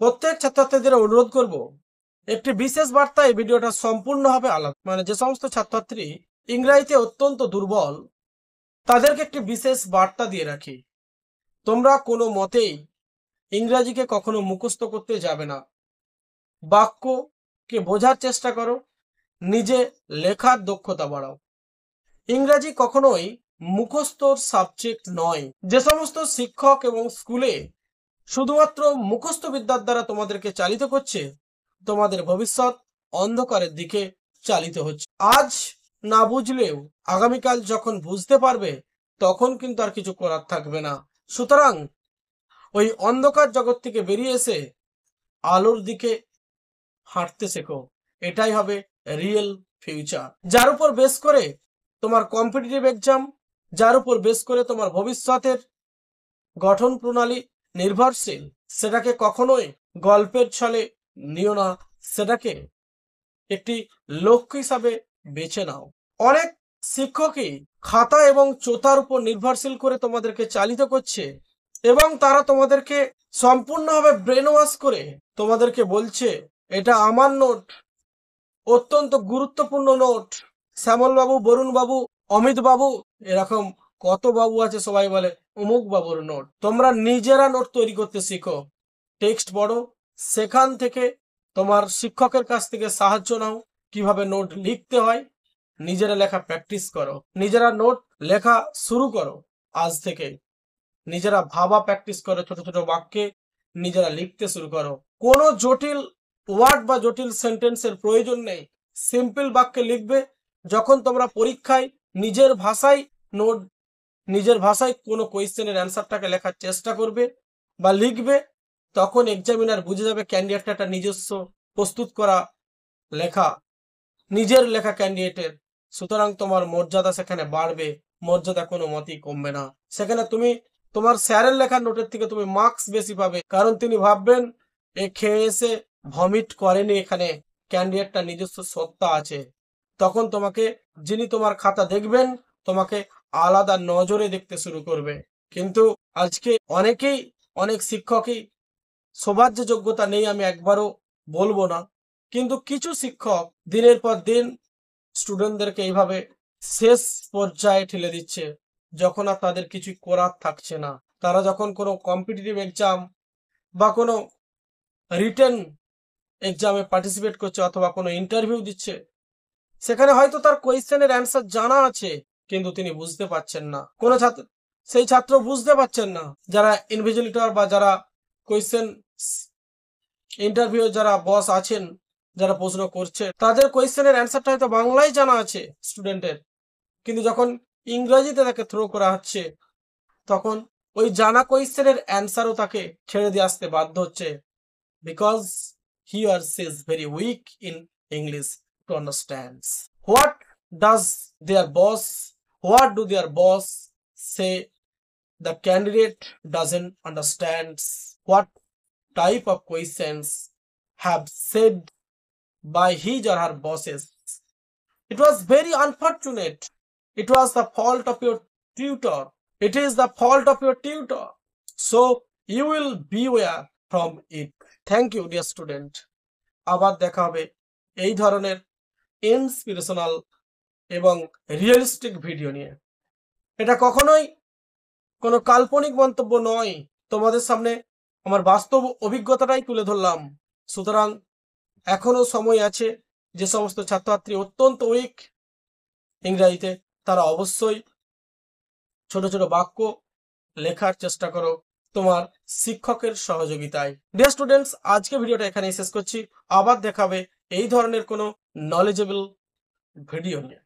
প্রত্যেক ছাত্রছাত্রীদের অনুরোধ করব, একটি বিশেষ বার্তা এই ভিডিওটা সম্পূর্ণভাবে আলাদা। মানে যে সমস্ত ছাত্রছাত্রী ইংরেজিতে অত্যন্ত দুর্বল তাদেরকে একটি বিশেষ বার্তা দিয়ে রাখি। তোমরা কোনো মতেই ইংরেজিকে কখনো মুখস্থ করতে যাবে না। বাক্যকে বোঝার চেষ্টা করো, নিজে লেখার দক্ষতা বাড়াও। ইংরেজি কখনোই মুখস্থর সাবজেক্ট নয়। যে সমস্ত শিক্ষক এবং স্কুলে শুধুমাত্র মুখস্থ বিদ্যার দ্বারা তোমাদেরকে চালিত করছে, তোমাদের ভবিষ্যৎ অন্ধকারের দিকে চালিত হচ্ছে। আজ না বুঝলেও আগামীকাল যখন বুঝতে পারবে তখন কিন্তু আর কিছু করার থাকবে না। সুতরাং ওই অন্ধকার জগৎ থেকে বেরিয়ে এসে আলোর দিকে হাঁটতে শেখো। এটাই হবে রিয়েল ফিউচার। যার উপর বেস করে তোমার কম্পিটিটিভ এক্সাম, যার উপর বেস করে তোমার ভবিষ্যতের গঠন প্রণালী নির্ভরশীল, সেটাকে কখনোই গল্পের ছলে নিও না, সেটাকে একটি লক্ষ্য হিসাবে বেছে নাও। অনেক শিক্ষকই খাতা এবং চোতার উপর নির্ভরশীল করে তোমাদেরকে চালিত করছে এবং তারা তোমাদেরকে সম্পূর্ণভাবে ব্রেন ওয়াশ করে তোমাদেরকে বলছে এটা আমার নোট, অত্যন্ত গুরুত্বপূর্ণ নোট। শ্যামল বাবু, বরুণ বাবু, অমিত বাবু, এরকম কত বাবু আছে, সবাই বলে অমুক বাবুর নোট। তোমরা নিজেরা নোট তৈরি করতে শিখো, টেক্সট পড়ো, সেখান থেকে তোমার শিক্ষকের কাছ থেকে সাহায্য নাও, কিভাবে নোট লিখতে হয়। নিজেরা লেখা প্র্যাকটিস করো, নিজেরা নোট লেখা শুরু করো আজ থেকে। নিজেরা ভাবা প্র্যাকটিস করো, ছোট ছোট বাক্যে নিজেরা লিখতে শুরু করো। কোনো জটিল ওয়ার্ড বা জটিল সেন্টেন্সের প্রয়োজন নেই, সিম্পল বাক্যে লিখবে। যখন তোমরা পরীক্ষায় নিজের ভাষায় নোট, নিজের ভাষায় কোনো কোয়েশ্চেনের অ্যান্সারটাকে লেখার চেষ্টা করবে বা লিখবে, তখন এক্সামিনার বুঝে যাবে ক্যান্ডিডেটটা একটা নিজস্ব প্রস্তুত করা লেখা, নিজের লেখা ক্যান্ডিডেটের। সুতরাং তোমার মর্যাদা সেখানে বাড়বে, মর্যাদা কোনো মতেই কমবে না। সেখানে তুমি তোমার স্যারের লেখা নোটের থেকে তুমি মার্কস বেশি পাবে, কারণ তিনি ভাববেন এ খেয়ে এসে ভমিট করেনি, এখানে ক্যান্ডিডেটটা নিজস্ব সত্তা আছে। তখন তোমাকে, যিনি তোমার খাতা দেখবেন, তোমাকে আলাদা নজরে দেখতে শুরু করবে। কিন্তু আজকে অনেক শিক্ষকই, সবার যে যোগ্যতা নেই আমি একবারও বলবো না, কিন্তু কিছু শিক্ষক দিনের পর দিন স্টুডেন্টদেরকে এইভাবে শেষ পর্যায়ে ঠেলে দিচ্ছে, যখন আর তাদের কিছু করার থাকছে না। তারা যখন কোনো কম্পিটিটিভ এক্সাম বা কোনো রিটেন এক্সামে পার্টিসিপেট করছে অথবা কোনো ইন্টারভিউ দিচ্ছে, সেখানে হয়তো তার কোয়েশ্চেনের অ্যান্সার জানা আছে, কিন্তু তিনি বুঝতে পারছেন না। কোনো ছাত্র, সেই ছাত্র বুঝতে পারছেন না। যারা ইনভিজিলেটর বা যারা কোয়েশ্চেন ইন্টারভিউ যারা বস আছেন, যারা প্রশ্ন করছে, তাদের কোয়েশ্চেনের অ্যান্সারটা হয়তো বাংলায় জানা আছে স্টুডেন্টের, কিন্তু যখন ইংরেজিতে তাকে থ্রো করা হচ্ছে, তখন ওই জানা কোয়েশ্চেনের অ্যান্সারও তাকে ছেড়ে দিয়ে আসতে বাধ্য হচ্ছে, because he or she is very weak in English to understand. What does their boss, what do their boss say the candidate doesn't understand? What type of questions have said by his or her bosses? It was very unfortunate. It was the fault of your tutor. It is the fault of your tutor. So you will beware from it. Thank you, dear student. আবার দেখা হবে এই ধরনের inspirational এবং realistic video নিয়ে। এটা কখনোই কোনো কাল্পনিক মন্তব্য নয়, তোমাদের সামনে আমার বাস্তব অভিজ্ঞতাটাই তুলে ধরলাম। সুতরাং এখনো সময় আছে, যে সমস্ত ছাত্রছাত্রী অত্যন্ত উইক ইংরেজিতে, তারা অবশ্যই ছোট ছোট বাক্য লেখার চেষ্টা করো তোমার শিক্ষকের সহযোগিতায়। ডিয়ার স্টুডেন্টস, আজকে ভিডিওটা এখানেই শেষ করছি। আবার দেখাবে এই ধরনের কোনো নলেজেবল ভিডিও নিয়ে।